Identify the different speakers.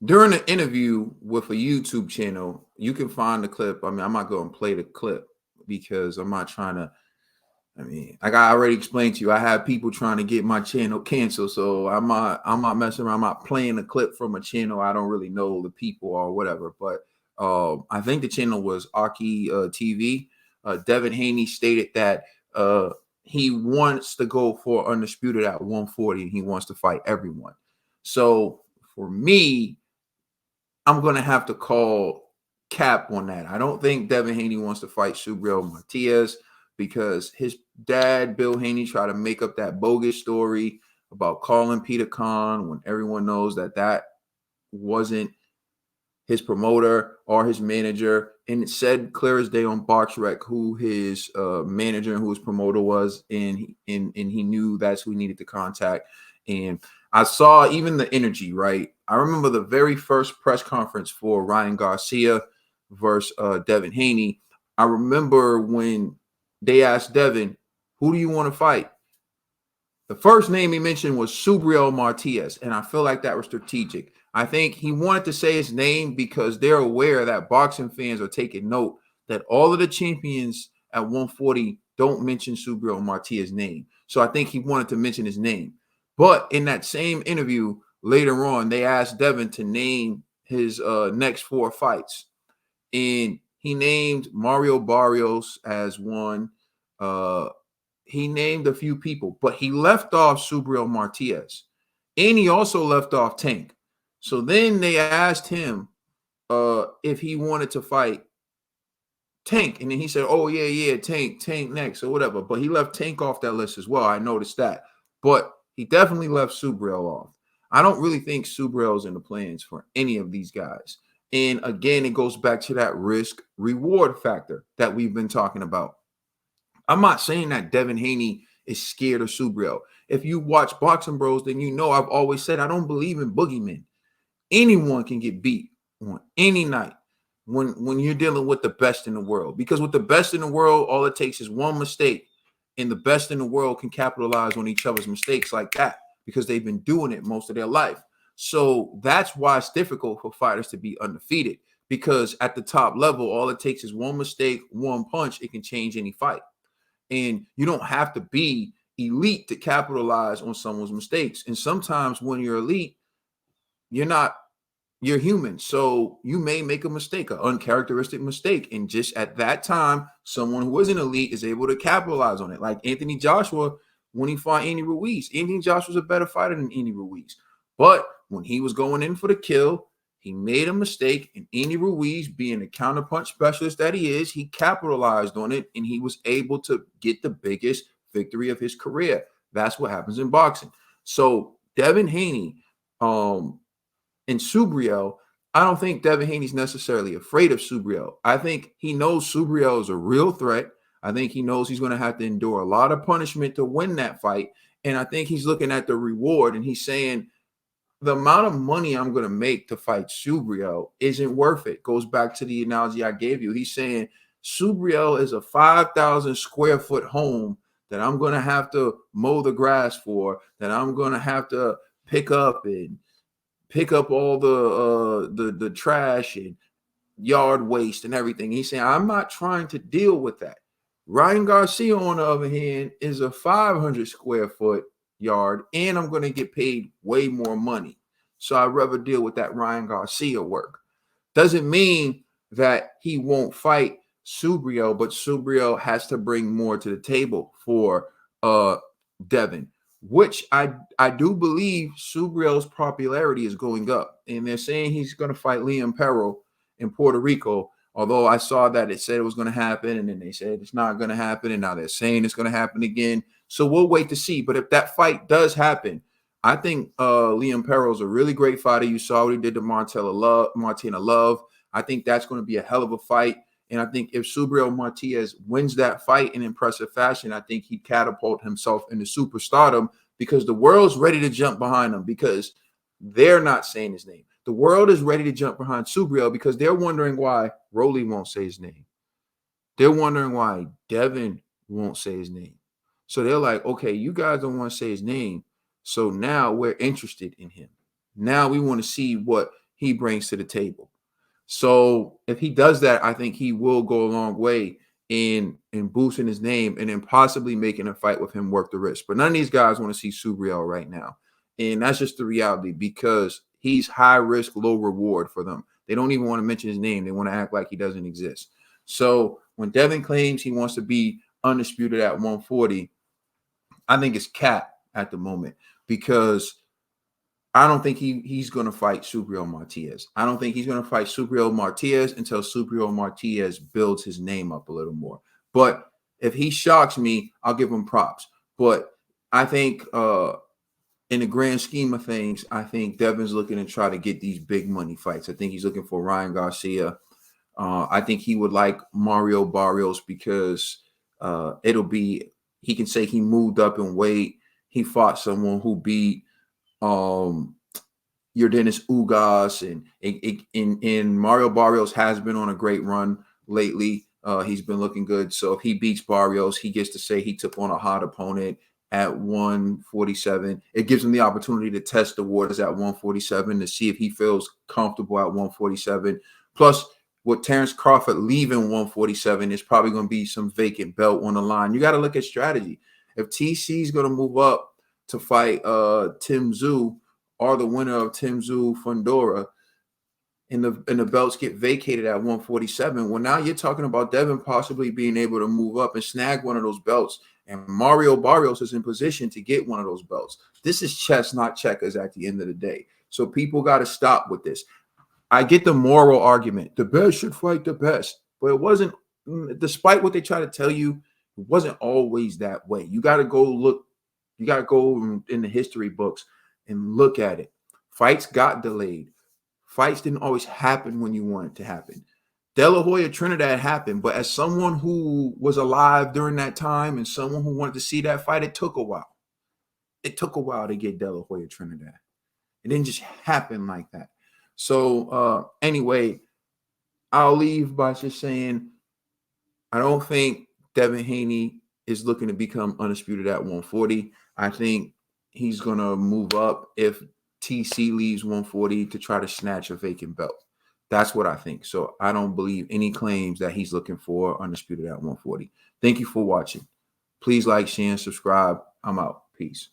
Speaker 1: During the interview with a YouTube channel, you can find the clip. I mean, I'm not going to play the clip because I'm not trying to. I mean, like I already explained to you, I have people trying to get my channel canceled, so I'm not messing around. I'm not playing a clip from a channel. I don't really know the people or whatever, but I think the channel was Aki TV. Devin Haney stated that he wants to go for undisputed at 140, and he wants to fight everyone. So for me, I'm gonna have to call cap on that. I don't think Devin Haney wants to fight Subriel Matias because his dad, Bill Haney, tried to make up that bogus story about calling Peter Khan when everyone knows that that wasn't his promoter or his manager. And it said clear as day on BoxRec who his manager and who his promoter was, and he knew that's who he needed to contact. And I saw even the energy, right? I remember the very first press conference for Ryan Garcia versus Devin Haney. I remember when they asked Devin, who do you want to fight? The first name he mentioned was Subriel Matias, and I feel like that was strategic. I think he wanted to say his name because they're aware that boxing fans are taking note that all of the champions at 140 don't mention Subriel Matias' name. So I think he wanted to mention his name. But in that same interview later on, they asked Devin to name his next four fights. And he named Mario Barrios as one. He named a few people, but he left off Subriel Matias. And he also left off Tank. So then they asked him if he wanted to fight Tank. And then he said, oh, yeah, Tank next or whatever. But he left Tank off that list as well. I noticed that. But he definitely left Subriel off. I don't really think Subriel's in the plans for any of these guys. And again, it goes back to that risk reward factor that we've been talking about. I'm not saying that Devin Haney is scared of Subriel. If you watch Boxing Bros, then you know I've always said I don't believe in boogeymen. Anyone can get beat on any night when you're dealing with the best in the world. Because with the best in the world, all it takes is one mistake, and the best in the world can capitalize on each other's mistakes like that because they've been doing it most of their life. So that's why it's difficult for fighters to be undefeated, because at the top level, all it takes is one mistake, one punch, it can change any fight. And you don't have to be elite to capitalize on someone's mistakes. And sometimes when you're elite, you're human. So you may make a mistake, an uncharacteristic mistake. And just at that time, someone who isn't elite is able to capitalize on it. Like Anthony Joshua, when he fought Andy Ruiz, Anthony Joshua was a better fighter than Andy Ruiz. But when he was going in for the kill, he made a mistake, and Andy Ruiz, being the counterpunch specialist that he is, he capitalized on it, and he was able to get the biggest victory of his career. That's what happens in boxing. So Devin Haney and Subriel, I don't think Devin Haney's necessarily afraid of Subriel. I think he knows Subriel is a real threat. I think he knows he's going to have to endure a lot of punishment to win that fight. And I think he's looking at the reward, and he's saying, the amount of money I'm going to make to fight Subriel isn't worth it. Goes back to the analogy I gave you. He's saying Subriel is a 5,000 square foot home that I'm going to have to mow the grass for, that I'm going to have to pick up all the trash and yard waste and everything. He's saying, I'm not trying to deal with that. Ryan Garcia, on the other hand, is a 500 square foot yard, and I'm going to get paid way more money. So I'd rather deal with that Ryan Garcia work. Doesn't mean that he won't fight Subriel, but Subriel has to bring more to the table for Devin, which I do believe Subriel's popularity is going up. And they're saying he's going to fight Liam Perro in Puerto Rico. Although I saw that it said it was going to happen, and then they said it's not going to happen, and now they're saying it's going to happen again. So we'll wait to see. But if that fight does happen, I think Liam Perro is a really great fighter. You saw what he did to Martina Love. I think that's going to be a hell of a fight. And I think if Subriel Matias wins that fight in impressive fashion, I think he'd catapult himself into superstardom, because the world's ready to jump behind him because they're not saying his name. The world is ready to jump behind Subriel because they're wondering why Rolly won't say his name. They're wondering why Devin won't say his name. So they're like, okay, you guys don't want to say his name. So now we're interested in him. Now we want to see what he brings to the table. So if he does that, I think he will go a long way in boosting his name and then possibly making a fight with him worth the risk. But none of these guys want to see Subriel right now. And that's just the reality because he's high risk, low reward for them. They don't even want to mention his name. They want to act like he doesn't exist. So when Devin claims he wants to be undisputed at 140, I think it's cap at the moment because I don't think he's going to fight Subriel Martinez. I don't think he's going to fight Subriel Martinez until Subriel Martinez builds his name up a little more. But if he shocks me, I'll give him props. But I think in the grand scheme of things, I think Devin's looking to try to get these big money fights. I think he's looking for Ryan Garcia. I think he would like Mario Barrios because he can say he moved up in weight. He fought someone who beat your Dennis Ugas and Mario Barrios has been on a great run lately. He's been looking good. So if he beats Barrios, he gets to say he took on a hot opponent at 147. It gives him the opportunity to test the waters at 147 to see if he feels comfortable at 147. Plus, with Terrence Crawford leaving 147, there's probably going to be some vacant belt on the line. You got to look at strategy. If TC is going to move up to fight Tim Tszyu or the winner of Tim Tszyu Fundora, and the belts get vacated at 147, well, now you're talking about Devin possibly being able to move up and snag one of those belts. And Mario Barrios is in position to get one of those belts. This is chess, not checkers at the end of the day. So people got to stop with this. I get the moral argument. The best should fight the best. But it wasn't, despite what they try to tell you, it wasn't always that way. You got to go look. You got to go in the history books and look at it. Fights got delayed. Fights didn't always happen when you want it to happen. De La Hoya Trinidad happened, but as someone who was alive during that time and someone who wanted to see that fight, it took a while. It took a while to get De La Hoya Trinidad. It didn't just happen like that. So anyway, I'll leave by just saying I don't think Devin Haney is looking to become undisputed at 140. I think he's going to move up if TC leaves 140 to try to snatch a vacant belt. That's what I think. So I don't believe any claims that he's looking for undisputed at 140. Thank you for watching. Please like, share, and subscribe. I'm out. Peace.